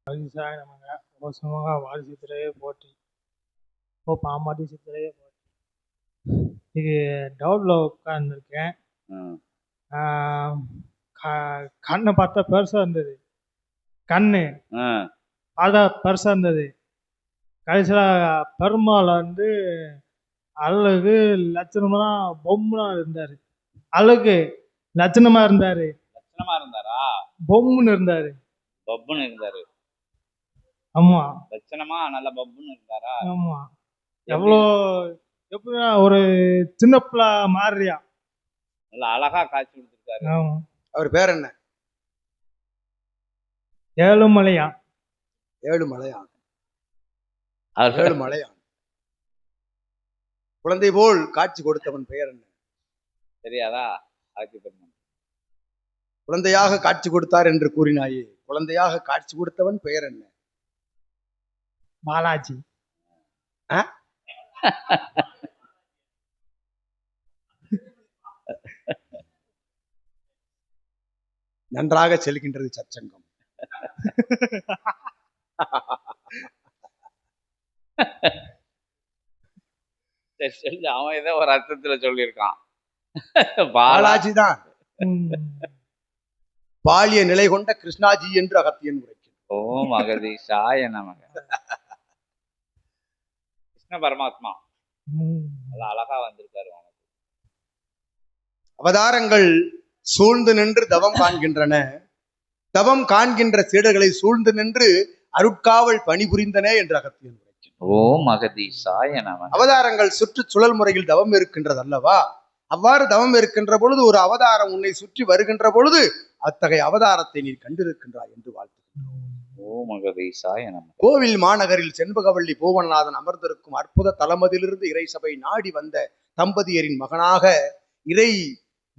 அகிம்சாய நமக ஓசமகா வாரி சித்திரையே போற்றி ஓ பாம்பாட்டி சித்திரையே போற்றி. இது டவுட்ல உட்காந்துருக்கேன். கண்ணை பார்த்தா பெருசா இருந்தது, கண்ணு பார்த்தா பெருசா இருந்தது. கடைசியில் பெருமாள் வந்து அழகு லட்சணமா பொம்முனா இருந்தாரு. அழகு லட்சணமா இருந்தாரு. பொம்முன்னு இருந்தாரு. பப்புன்னு இருந்தாரு. ஆமா, லட்சணமா நல்ல பப்புன்னு இருந்தாரா? ஆமா. எவ்வளோ எப்படின்னா ஒரு சின்ன பிள்ளை மாறியா நல்ல அழகா காட்சி கொடுத்துருக்காரு. அவர் பேர் என்ன? ஏழுமலையா. ஏழுமலையான். ஏழுமலையான். குழந்தை போல் காட்சி கொடுத்தவன் பெயர் என்ன தெரியாதா? குழந்தையாக காட்சி கொடுத்தார் என்று கூறினாயே, குழந்தையாக காட்சி கொடுத்தவன் பெயர் என்ன? பாலாஜி. நன்றாக செல்கின்றது சச்சங்கம். அவன் ஏதோ ஒரு அர்த்தத்துல சொல்லியிருக்கான். பாலாஜி தான். பாலிய நிலை கொண்ட கிருஷ்ணாஜி என்று அகத்தியன் உரைக்கிறான். ஓம் அகதீஷாய நமக. கிருஷ்ண பரமாத்மா அழகா வந்திருக்காரு. அவதாரங்கள் சூழ்ந்து நின்று தவம் காண்கின்றன. தவம் காண்கின்ற சீடர்களை சூழ்ந்து நின்று அருட்காவல் பணிபுரிந்தன என்று அகத்தியன் உரைக்கிறான். ஓம் அகதீஷாய நமக. அவதாரங்கள் சுற்றுச்சூழல் முறையில் தவம் இருக்கின்றது அல்லவா? அவ்வாறு தவம் இருக்கின்ற பொழுது ஒரு அவதாரம் உன்னை சுற்றி வருகின்ற பொழுது அத்தகைய அவதாரத்தை நீ கண்டிருக்கின்றாய் என்று வாழ்த்துகின்றோம். ஓம் அகதீஷாய நமக. கோவில் மாநகரில் செண்பகவல்லி பூவனநாதன் அமர்ந்திருக்கும் அற்புத தலமதிலிருந்து இறை சபை நாடி வந்த தம்பதியரின் மகனாக இறை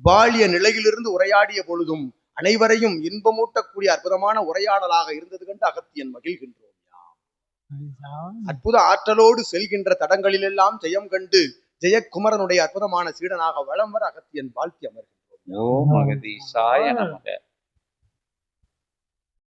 பாலிய நிலையிலிருந்து உரையாடிய பொழுதும் அனைவரையும் இன்பமூட்டக்கூடிய அற்புதமான உரையாடலாக இருந்தது கண்டு அகத்தியன் மகிழ்கின்றோம். அற்புத ஆற்றலோடு செல்கின்ற தடங்களிலெல்லாம் ஜெயம் கண்டு ஜெயக்குமரனுடைய அற்புதமான சீடனாக வலம் வர அகத்தியன் வாழ்த்தி அமர்கின்றோம். ஓம் அகதீஷாய நமக.